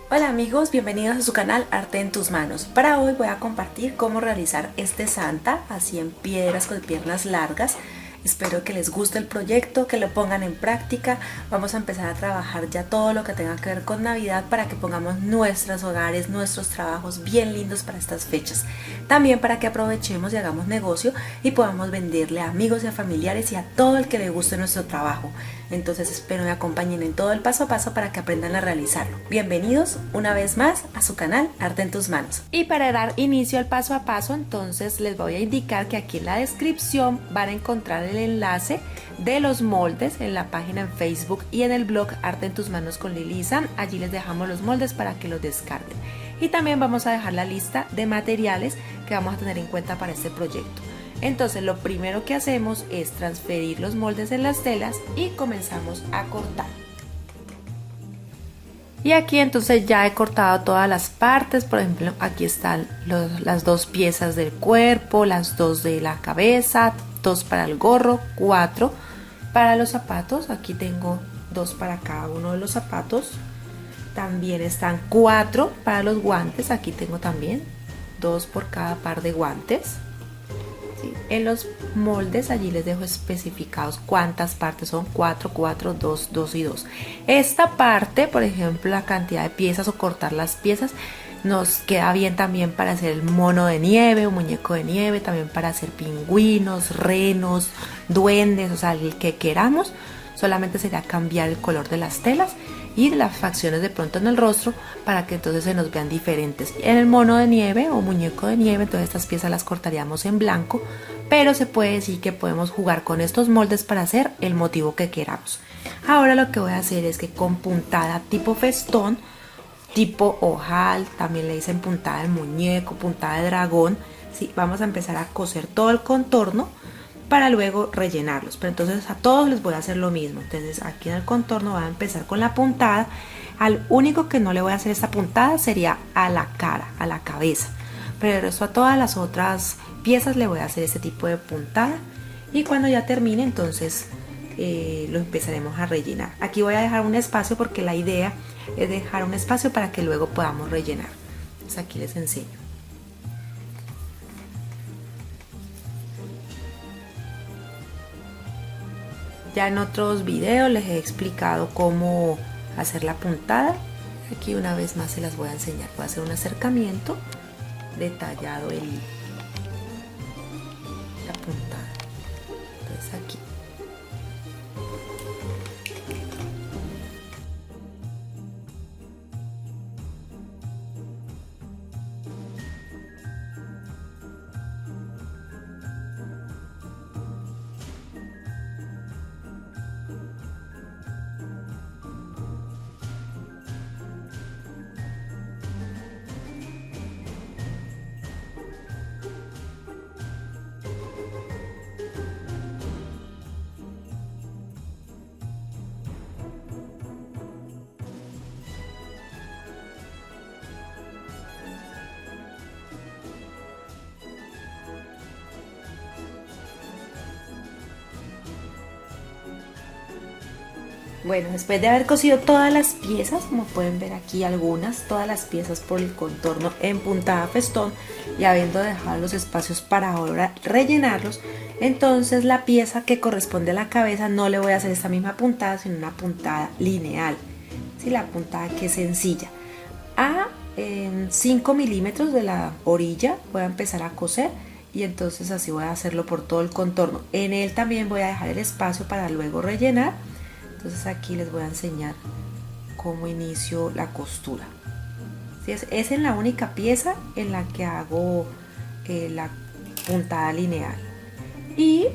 Hola amigos, bienvenidos a su canal Arte en tus manos. Para hoy voy a compartir cómo realizar este Santa, así en piedras con piernas largas. Espero que les guste el proyecto, que lo pongan en práctica. Vamos a empezar a trabajar ya todo lo que tenga que ver con Navidad para que pongamos nuestros hogares, nuestros trabajos bien lindos para estas fechas. También para que aprovechemos y hagamos negocio y podamos venderle a amigos y a familiares y a todo el que le guste nuestro trabajo. Entonces espero me acompañen en todo el paso a paso para que aprendan a realizarlo. Bienvenidos una vez más a su canal Arte en tus manos. Y para dar inicio al paso a paso, entonces les voy a indicar que aquí en la descripción van a encontrar el enlace de los moldes en la página en Facebook y en el blog Arte en tus manos con Lilisa. Allí les dejamos los moldes para que los descarguen. Y también vamos a dejar la lista de materiales que vamos a tener en cuenta para este proyecto. Entonces lo primero que hacemos es transferir los moldes en las telas y comenzamos a cortar. Y aquí entonces ya he cortado todas las partes. Por ejemplo, aquí están las dos piezas del cuerpo, las dos de la cabeza, dos para el gorro, 4 para los zapatos. Aquí tengo 2 para cada uno de los zapatos. También están 4 para los guantes. Aquí tengo también 2 por cada par de guantes. ¿Sí? En los moldes allí les dejo especificados cuántas partes son: 4, 4, 2, 2 y 2. Esta parte, por ejemplo, la cantidad de piezas o cortar las piezas, nos queda bien también para hacer el mono de nieve o muñeco de nieve, también para hacer pingüinos, renos, duendes, o sea, el que queramos. Solamente será cambiar el color de las telas y de las facciones de pronto en el rostro para que entonces se nos vean diferentes. En el mono de nieve o muñeco de nieve, entonces estas piezas las cortaríamos en blanco, pero se puede decir que podemos jugar con estos moldes para hacer el motivo que queramos. Ahora lo que voy a hacer es que con puntada tipo festón, tipo ojal, también le dicen puntada de muñeco, puntada de dragón, ¿sí? Vamos a empezar a coser todo el contorno para luego rellenarlos. Pero entonces a todos les voy a hacer lo mismo. Entonces aquí en el contorno voy a empezar con la puntada. Al único que no le voy a hacer esta puntada sería a la cara, a la cabeza, pero el resto a todas las otras piezas le voy a hacer este tipo de puntada. Y cuando ya termine entonces lo empezaremos a rellenar. Aquí voy a dejar un espacio porque la idea es dejar un espacio para que luego podamos rellenar. Entonces aquí les enseño. Ya en otros videos les he explicado cómo hacer la puntada. Aquí una vez más se las voy a enseñar. Voy a hacer un acercamiento detallado la puntada. Entonces aquí. Bueno, después de haber cosido todas las piezas, como pueden ver aquí todas las piezas por el contorno en puntada festón y habiendo dejado los espacios para ahora rellenarlos, entonces la pieza que corresponde a la cabeza no le voy a hacer esta misma puntada, sino una puntada lineal. ¿Sí? La puntada que es sencilla. A 5 milímetros de la orilla voy a empezar a coser y entonces así voy a hacerlo por todo el contorno. En él también voy a dejar el espacio para luego rellenar. Entonces aquí les voy a enseñar cómo inicio la costura. ¿Sí? Es en la única pieza en la que hago la puntada lineal. Y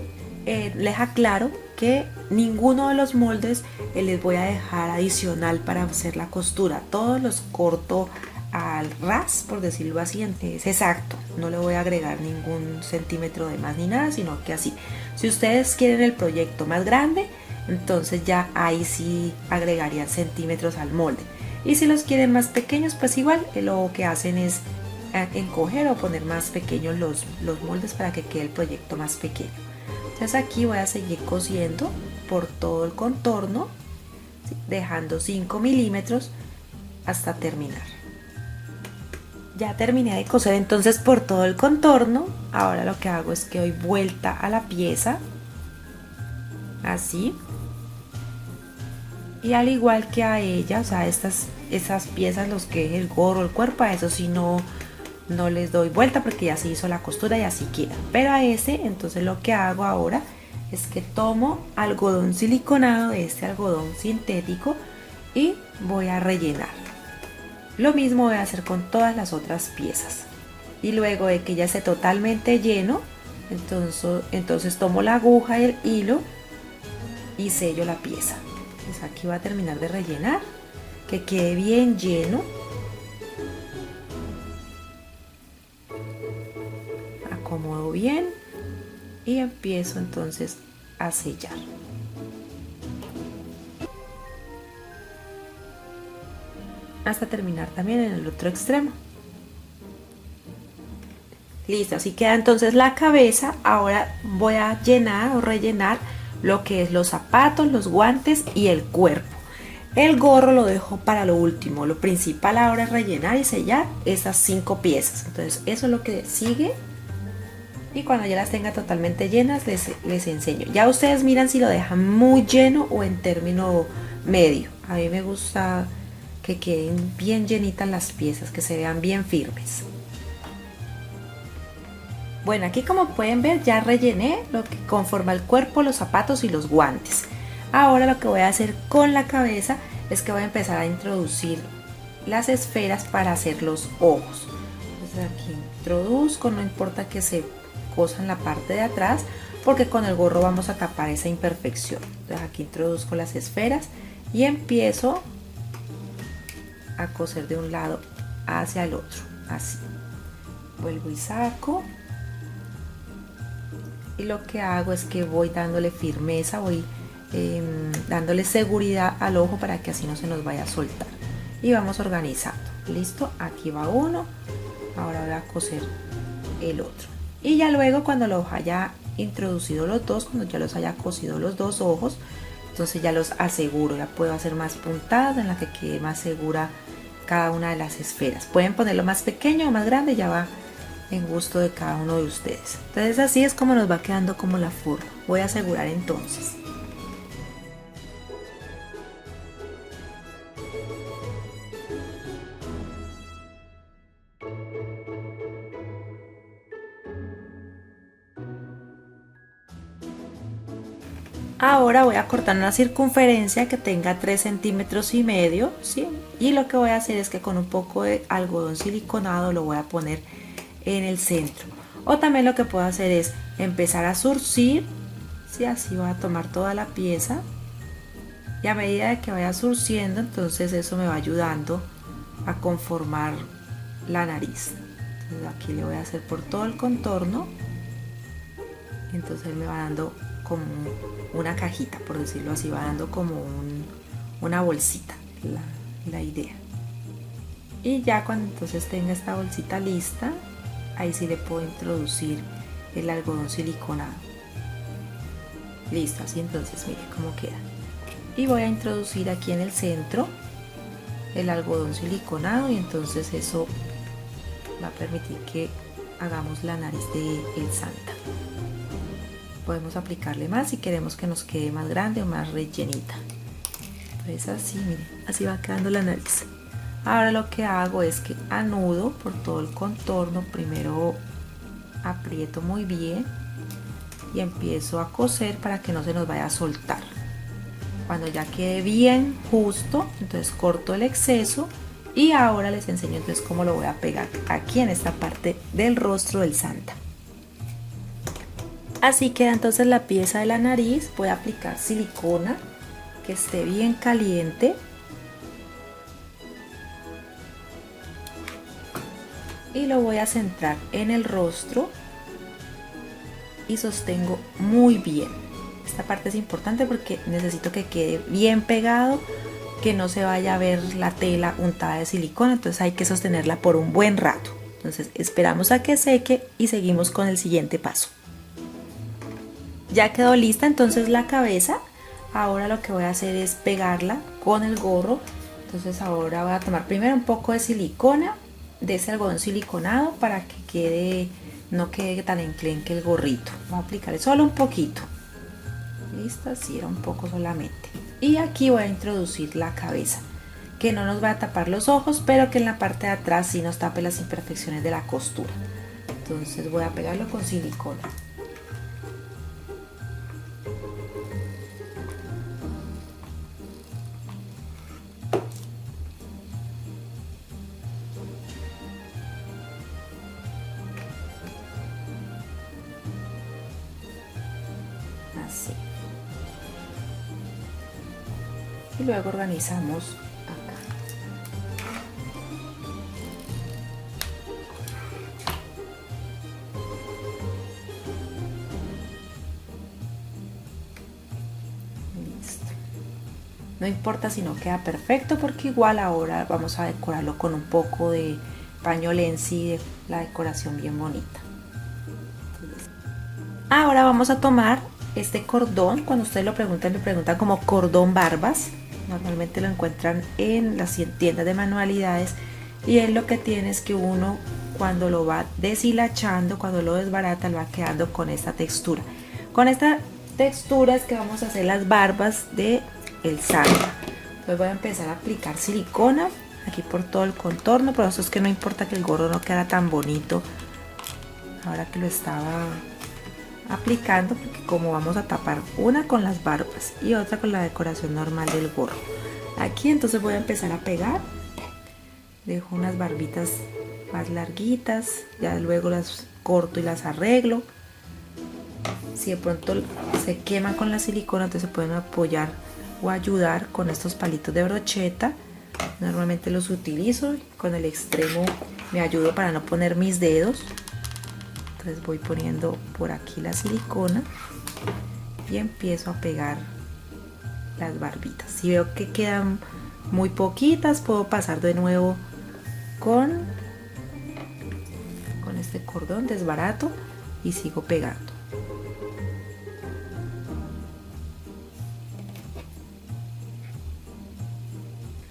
les aclaro que ninguno de los moldes les voy a dejar adicional para hacer la costura. Todos los corto al ras, por decirlo así, es exacto. No le voy a agregar ningún centímetro de más ni nada, sino que así. Si ustedes quieren el proyecto más grande, entonces ya ahí sí agregarían centímetros al molde. Y si los quieren más pequeños, pues igual lo que hacen es encoger o poner más pequeños los moldes para que quede el proyecto más pequeño. Entonces aquí voy a seguir cosiendo por todo el contorno, ¿sí? Dejando 5 milímetros hasta terminar. Ya terminé de coser entonces por todo el contorno. Ahora lo que hago es que doy vuelta a la pieza, así, y al igual que a ella, o sea, esas piezas, los que es el gorro, el cuerpo, a eso sí no les doy vuelta porque ya se hizo la costura y así queda. Pero a ese, entonces lo que hago ahora es que tomo algodón siliconado, este algodón sintético, y voy a rellenar. Lo mismo voy a hacer con todas las otras piezas. Y luego de que ya esté totalmente lleno, entonces tomo la aguja y el hilo y sello la pieza. Pues aquí voy a terminar de rellenar, que quede bien lleno. Acomodo bien y empiezo entonces a sellar. Hasta terminar también en el otro extremo. Listo, así queda entonces la cabeza. Ahora voy a llenar o rellenar lo que es los zapatos, los guantes y el cuerpo. El gorro lo dejo para lo último. Lo principal ahora es rellenar y sellar esas 5 piezas. Entonces eso es lo que sigue. Y cuando ya las tenga totalmente llenas les enseño. Ya ustedes miran si lo dejan muy lleno o en término medio. A mí me gusta que queden bien llenitas las piezas, que se vean bien firmes. Bueno, aquí como pueden ver ya rellené lo que conforma el cuerpo, los zapatos y los guantes. Ahora lo que voy a hacer con la cabeza es que voy a empezar a introducir las esferas para hacer los ojos. Entonces aquí introduzco, no importa que se cosan la parte de atrás porque con el gorro vamos a tapar esa imperfección. Entonces aquí introduzco las esferas y empiezo a coser de un lado hacia el otro, así. Vuelvo y saco. Y lo que hago es que voy dándole firmeza, voy dándole seguridad al ojo para que así no se nos vaya a soltar. Y vamos organizando. Listo, aquí va uno. Ahora voy a coser el otro. Y ya luego cuando los haya introducido los dos, cuando ya los haya cosido los dos ojos, entonces ya los aseguro, ya puedo hacer más puntadas en la que quede más segura cada una de las esferas. Pueden ponerlo más pequeño o más grande, ya va en gusto de cada uno de ustedes. Entonces así es como nos va quedando como la forma. Voy a asegurar entonces. Ahora voy a cortar una circunferencia que tenga 3,5 centímetros, ¿sí? Y lo que voy a hacer es que con un poco de algodón siliconado lo voy a poner en el centro. O también lo que puedo hacer es empezar a zurcir, ¿sí? Así voy a tomar toda la pieza y a medida de que vaya zurciendo, entonces eso me va ayudando a conformar la nariz. Entonces aquí le voy a hacer por todo el contorno y entonces me va dando como una cajita, por decirlo así, va dando como una bolsita, la idea. Y ya cuando entonces tenga esta bolsita lista, ahí sí le puedo introducir el algodón siliconado. Listo, así entonces mire cómo queda. Y voy a introducir aquí en el centro el algodón siliconado y entonces eso va a permitir que hagamos la nariz de el Santa. Podemos aplicarle más si queremos que nos quede más grande o más rellenita. Pues así, miren, así va quedando la nariz. Ahora lo que hago es que anudo por todo el contorno. Primero aprieto muy bien y empiezo a coser para que no se nos vaya a soltar. Cuando ya quede bien justo, entonces corto el exceso y ahora les enseño entonces cómo lo voy a pegar aquí en esta parte del rostro del Santa. Así queda entonces la pieza de la nariz. Voy a aplicar silicona que esté bien caliente. Y lo voy a centrar en el rostro y sostengo muy bien. Esta parte es importante porque necesito que quede bien pegado, que no se vaya a ver la tela untada de silicona, entonces hay que sostenerla por un buen rato. Entonces esperamos a que seque y seguimos con el siguiente paso. Ya quedó lista entonces la cabeza. Ahora lo que voy a hacer es pegarla con el gorro. Entonces ahora voy a tomar primero un poco de silicona, de ese algodón siliconado, para que quede, no quede tan enclenque el gorrito. Voy a aplicarle solo un poquito. Listo, así era un poco solamente. Y aquí voy a introducir la cabeza, que no nos va a tapar los ojos, pero que en la parte de atrás sí nos tape las imperfecciones de la costura. Entonces voy a pegarlo con silicona. Así. Y luego organizamos acá. Listo. No importa si no queda perfecto, porque igual ahora vamos a decorarlo con un poco de paño Lenzi, la decoración bien bonita. Ahora vamos a tomar este cordón. Cuando ustedes lo preguntan, me preguntan como cordón barbas. Normalmente lo encuentran en las tiendas de manualidades, y es lo que tiene es que uno, cuando lo va deshilachando, cuando lo desbarata, lo va quedando con esta textura. Con esta textura es que vamos a hacer las barbas de el santo. Entonces voy a empezar a aplicar silicona aquí por todo el contorno. Por eso es que no importa que el gorro no quede tan bonito ahora que lo estaba aplicando, porque como vamos a tapar una con las barbas y otra con la decoración normal del gorro aquí, entonces voy a empezar a pegar. Dejo unas barbitas más larguitas, ya luego las corto y las arreglo. Si de pronto se queman con la silicona, entonces se pueden apoyar o ayudar con estos palitos de brocheta. Normalmente los utilizo, con el extremo me ayudo para no poner mis dedos. Entonces voy poniendo por aquí la silicona y empiezo a pegar las barbitas. Si veo que quedan muy poquitas, puedo pasar de nuevo con este cordón, desbarato y sigo pegando.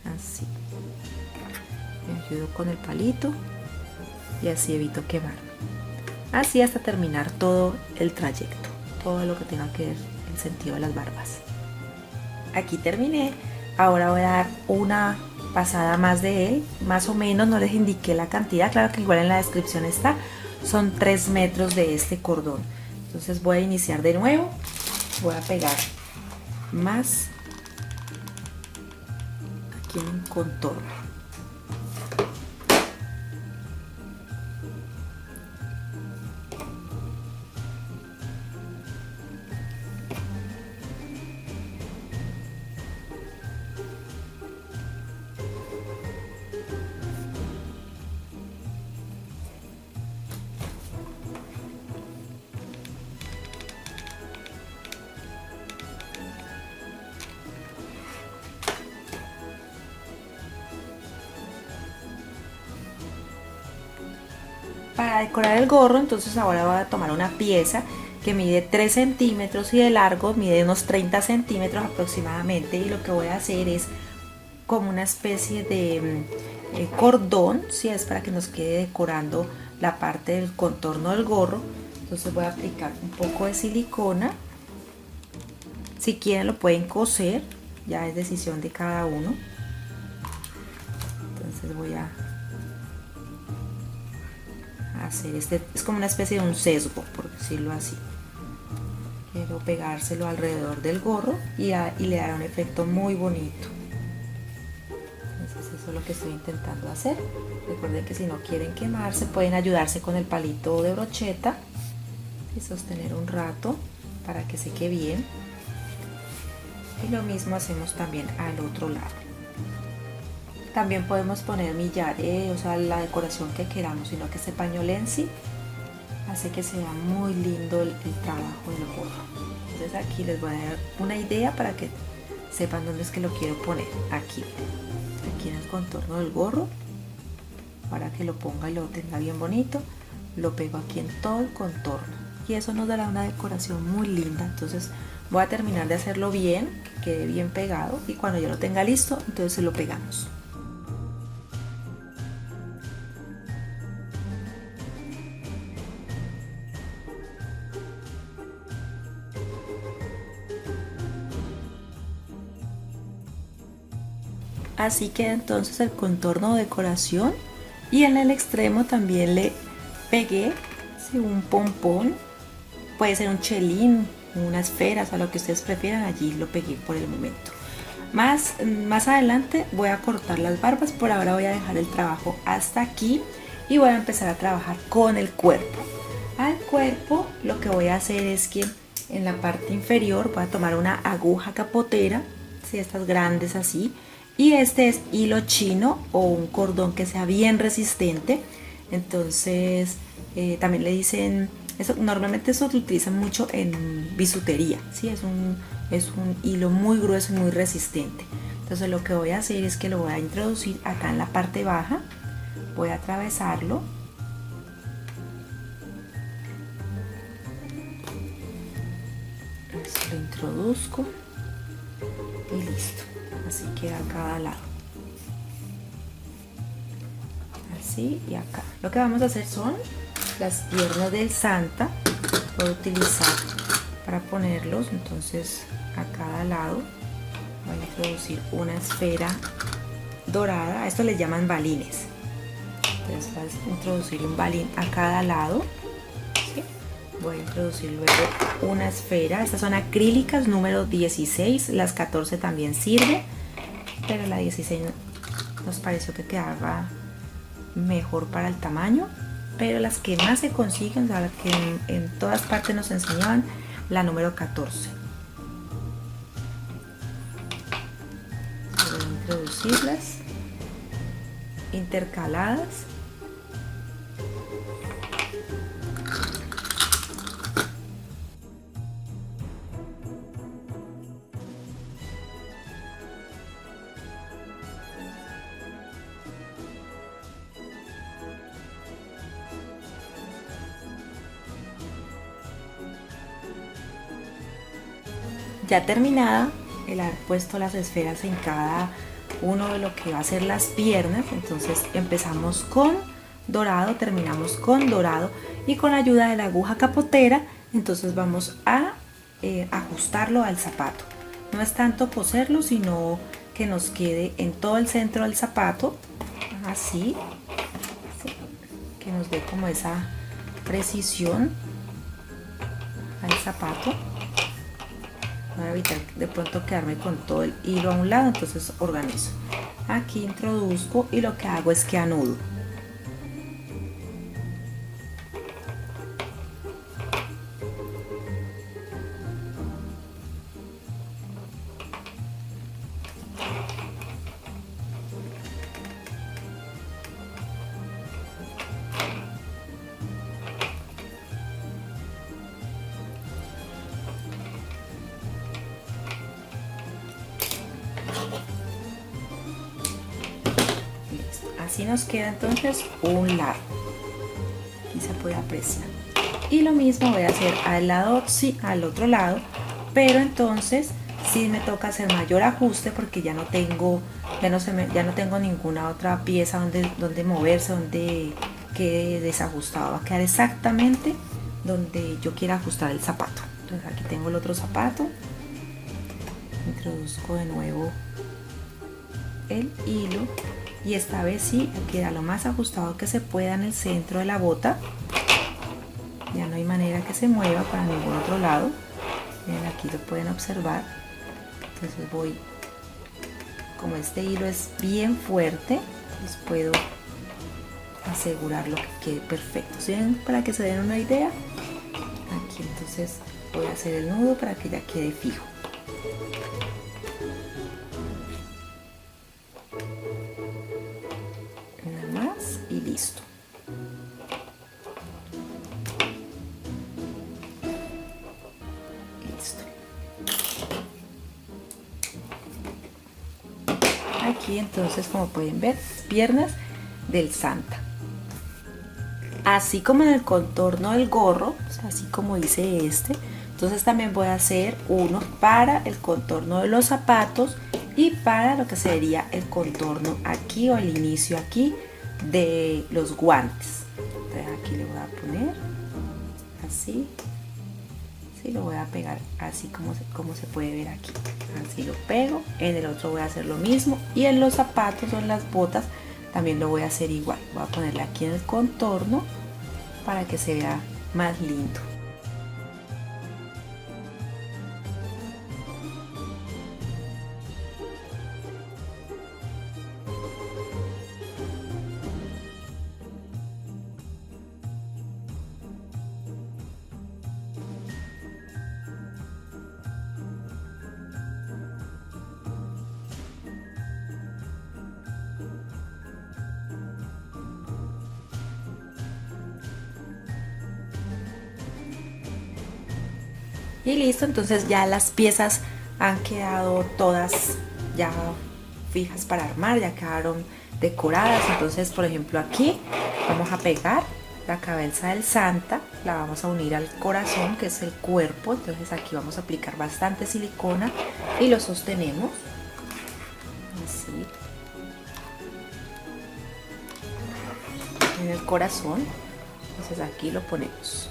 Así. Me ayudo con el palito y así evito quemar. Así hasta terminar todo el trayecto, todo lo que tenga que ver el sentido de las barbas. Aquí terminé. Ahora voy a dar una pasada más de él, más o menos, no les indiqué la cantidad, claro que igual en la descripción está. Son 3 metros de este cordón. Entonces voy a iniciar de nuevo, voy a pegar más aquí en un contorno. Para decorar el gorro, entonces ahora voy a tomar una pieza que mide 3 centímetros y de largo mide unos 30 centímetros aproximadamente, y lo que voy a hacer es como una especie de cordón, si es para que nos quede decorando la parte del contorno del gorro. Entonces voy a aplicar un poco de silicona. Si quieren lo pueden coser, ya es decisión de cada uno. Entonces voy a hacer este, es como una especie de un sesgo, por decirlo así. Quiero pegárselo alrededor del gorro y le dará un efecto muy bonito. Entonces eso es lo que estoy intentando hacer. Recuerden que si no quieren quemarse, pueden ayudarse con el palito de brocheta y sostener un rato para que seque bien. Y lo mismo hacemos también al otro lado. También podemos poner millares, o sea, la decoración que queramos, sino que este paño Lenzi hace que sea muy lindo el trabajo del gorro. Entonces aquí les voy a dar una idea para que sepan dónde es que lo quiero poner. Aquí en el contorno del gorro, para que lo ponga y lo tenga bien bonito. Lo pego aquí en todo el contorno y eso nos dará una decoración muy linda. Entonces Voy a terminar de hacerlo bien, que quede bien pegado, y cuando ya lo tenga listo, entonces lo pegamos. Así queda entonces el contorno de decoración, y en el extremo también le pegué un pompón, puede ser un chelín, una esfera, o lo que ustedes prefieran. Allí lo pegué por el momento. Más adelante voy a cortar las barbas, por ahora voy a dejar el trabajo hasta aquí y voy a empezar a trabajar con el cuerpo. Al cuerpo lo que voy a hacer es que en la parte inferior voy a tomar una aguja capotera, ¿sí? Estas grandes así, y este es hilo chino o un cordón que sea bien resistente. Entonces también le dicen, normalmente eso lo utilizan mucho en bisutería, ¿sí? Es un hilo muy grueso y muy resistente. Entonces lo que voy a hacer es que lo voy a introducir acá en la parte baja, voy a atravesarlo, lo introduzco y listo. Así queda a cada lado, así y acá. Lo que vamos a hacer son las piernas del Santa. Voy a utilizar para ponerlos, entonces a cada lado voy a introducir una esfera dorada. A esto les llaman balines. Entonces voy a introducir un balín a cada lado, ¿sí? Voy a introducir luego una esfera. Estas son acrílicas número 16, las 14 también sirve, pero la 16 nos pareció que quedaba mejor para el tamaño. Pero las que más se consiguen, o sea, las que en todas partes nos enseñaban, la número 14. Voy a introducirlas intercaladas. Ya terminada el haber puesto las esferas en cada uno de lo que va a ser las piernas, entonces empezamos con dorado, terminamos con dorado, y con ayuda de la aguja capotera entonces vamos a ajustarlo al zapato. No es tanto coserlo, sino que nos quede en todo el centro del zapato, así, ¿sí? Que nos dé como esa precisión al zapato. Voy a evitar de pronto quedarme con todo el hilo a un lado, entonces organizo. Aquí introduzco y lo que hago es que anudo. Así nos queda entonces un largo, y se puede apreciar. Y lo mismo voy a hacer al lado, sí, al otro lado, pero entonces sí me toca hacer mayor ajuste porque ya no tengo ninguna otra pieza donde moverse, donde quede desajustado. Va a quedar exactamente donde yo quiera ajustar el zapato. Entonces aquí tengo el otro zapato, introduzco de nuevo el hilo, y esta vez sí queda lo más ajustado que se pueda en el centro de la bota. Ya no hay manera que se mueva para ningún otro lado. Miren, aquí lo pueden observar. Entonces voy, como este hilo es bien fuerte, pues puedo asegurarlo que quede perfecto. ¿Sí? Para que se den una idea, aquí entonces voy a hacer el nudo para que ya quede fijo. Nada más y listo. Aquí entonces, como pueden ver, piernas del Santa. Así como en el contorno del gorro, o sea, así como dice este, Entonces también voy a hacer uno para el contorno de los zapatos y para lo que sería el contorno aquí o el inicio aquí de los guantes. Entonces aquí le voy a poner así. Sí, lo voy a pegar así como se puede ver aquí. Así lo pego. En el otro voy a hacer lo mismo. Y en los zapatos o en las botas también lo voy a hacer igual. Voy a ponerle aquí en el contorno para que se vea más lindo. Y listo, entonces ya las piezas han quedado todas ya fijas para armar, ya quedaron decoradas. Entonces, por ejemplo, aquí vamos a pegar la cabeza del Santa, la vamos a unir al corazón, que es el cuerpo. Entonces aquí vamos a aplicar bastante silicona y lo sostenemos así en el corazón. Entonces aquí lo ponemos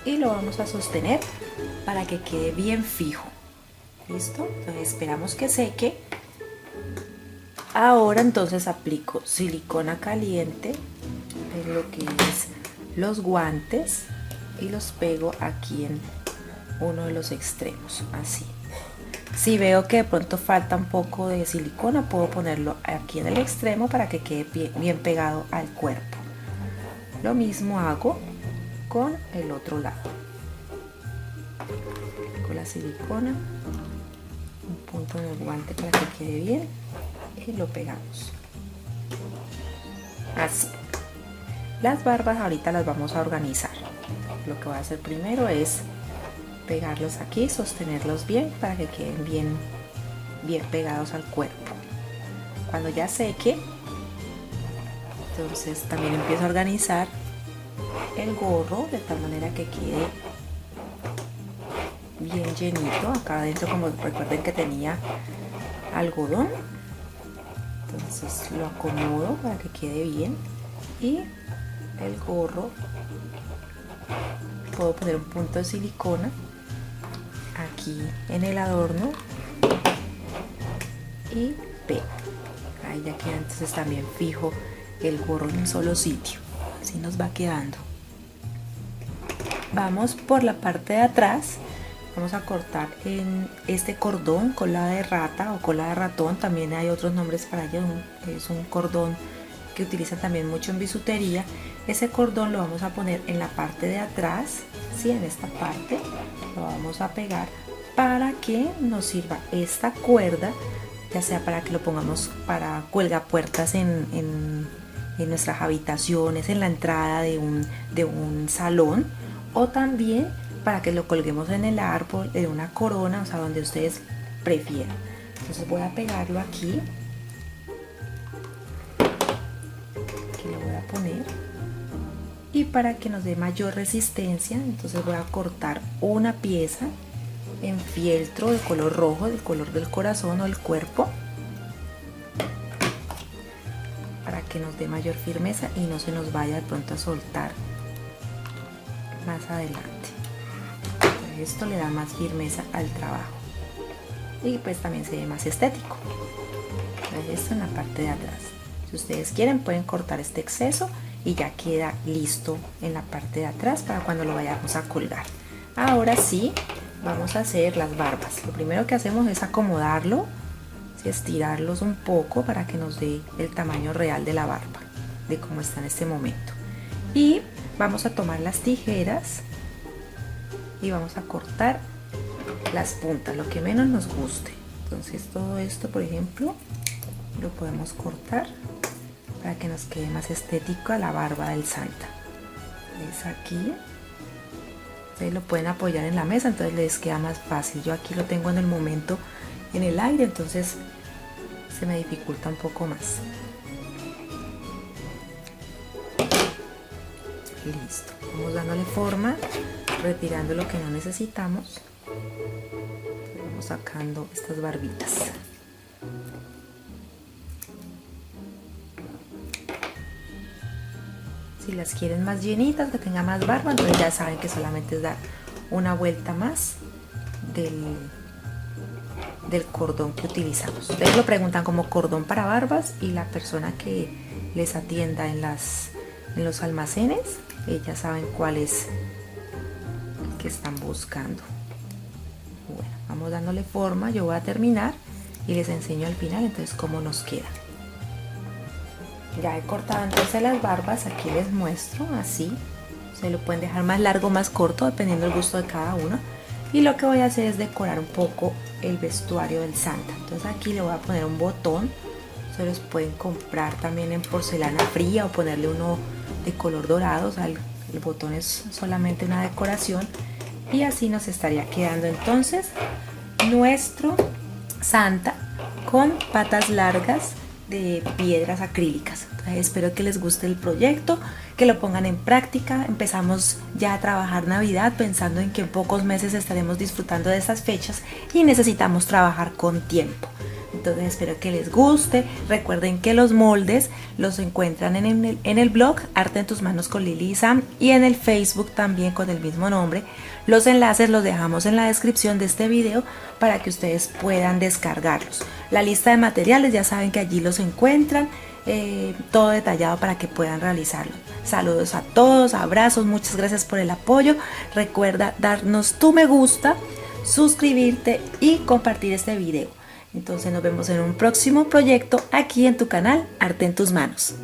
y lo vamos a sostener para que quede bien fijo. ¿Listo? Entonces esperamos que seque. Ahora entonces aplico silicona caliente en lo que es los guantes y los pego aquí en uno de los extremos, así. Si veo que de pronto falta un poco de silicona, puedo ponerlo aquí en el extremo para que quede bien pegado al cuerpo. Lo mismo hago con el otro lado. Con la silicona, un punto en el guante para que quede bien y lo pegamos así. Las barbas ahorita las vamos a organizar. Lo que voy a hacer primero es pegarlos aquí, sostenerlos bien para que queden bien pegados al cuerpo. Cuando ya seque, entonces también empiezo a organizar el gorro de tal manera que quede bien llenito. Acá adentro, como recuerden que tenía algodón, entonces lo acomodo para que quede bien. Y el gorro puedo poner un punto de silicona aquí en el adorno y pego. Ahí ya queda entonces también fijo el gorro en un solo sitio. Así nos va quedando. Vamos por la parte de atrás. Vamos a cortar en este cordón, cola de rata o cola de ratón, también hay otros nombres para ello. Es un cordón que utilizan también mucho en bisutería. Ese cordón lo vamos a poner en la parte de atrás, ¿sí? En esta parte lo vamos a pegar para que nos sirva esta cuerda, ya sea para que lo pongamos para cuelgapuertas en nuestras habitaciones, en la entrada de un salón, o también para que lo colguemos en el árbol, de una corona, o sea, donde ustedes prefieran. Entonces voy a pegarlo aquí. Aquí lo voy a poner. Y para que nos dé mayor resistencia, entonces voy a cortar una pieza en fieltro de color rojo, del color del corazón o el cuerpo, para que nos dé mayor firmeza y no se nos vaya de pronto a soltar más adelante. Esto le da más firmeza al trabajo y pues también se ve más estético. Esto en la parte de atrás. Si ustedes quieren pueden cortar este exceso y ya queda listo en la parte de atrás para cuando lo vayamos a colgar. Ahora sí, vamos a hacer las barbas. Lo primero que hacemos es acomodarlo, estirarlos un poco para que nos dé el tamaño real de la barba, de cómo está en este momento. Y vamos a tomar las tijeras y vamos a cortar las puntas, lo que menos nos guste. Entonces todo esto, por ejemplo, lo podemos cortar para que nos quede más estético a la barba del Santa. ¿Ves aquí? Ustedes lo pueden apoyar en la mesa, entonces les queda más fácil. Yo aquí lo tengo en el momento en el aire, entonces se me dificulta un poco más. Listo. Vamos dándole forma, retirando lo que no necesitamos. Vamos sacando estas barbitas. Si las quieren más llenitas, que tenga más barba, entonces ya saben que solamente es dar una vuelta más del cordón que utilizamos. Ustedes lo preguntan como cordón para barbas y la persona que les atienda en los almacenes, ellas saben cuál es el que están buscando. Bueno, vamos dándole forma. Yo voy a terminar y les enseño al final entonces cómo nos queda. Ya he cortado entonces las barbas, aquí les muestro así. Se lo pueden dejar más largo o más corto dependiendo del gusto de cada uno. Y lo que voy a hacer es decorar un poco el vestuario del Santa. Entonces aquí le voy a poner un botón. Se los pueden comprar también en porcelana fría o ponerle uno de color dorado. O sea, el botón es solamente una decoración. Y así nos estaría quedando entonces nuestro Santa con patas largas de piedras acrílicas. Entonces, espero que les guste el proyecto, que lo pongan en práctica. Empezamos ya a trabajar Navidad pensando en que en pocos meses estaremos disfrutando de estas fechas y necesitamos trabajar con tiempo. Entonces espero que les guste. Recuerden que los moldes los encuentran en el blog Arte en tus manos con Lili y Sam, y en el Facebook también con el mismo nombre. Los enlaces los dejamos en la descripción de este video para que ustedes puedan descargarlos. La lista de materiales ya saben que allí los encuentran, todo detallado para que puedan realizarlo. Saludos a todos, abrazos, muchas gracias por el apoyo. Recuerda darnos tu me gusta, suscribirte y compartir este video. Entonces nos vemos en un próximo proyecto aquí en tu canal Arte en tus manos.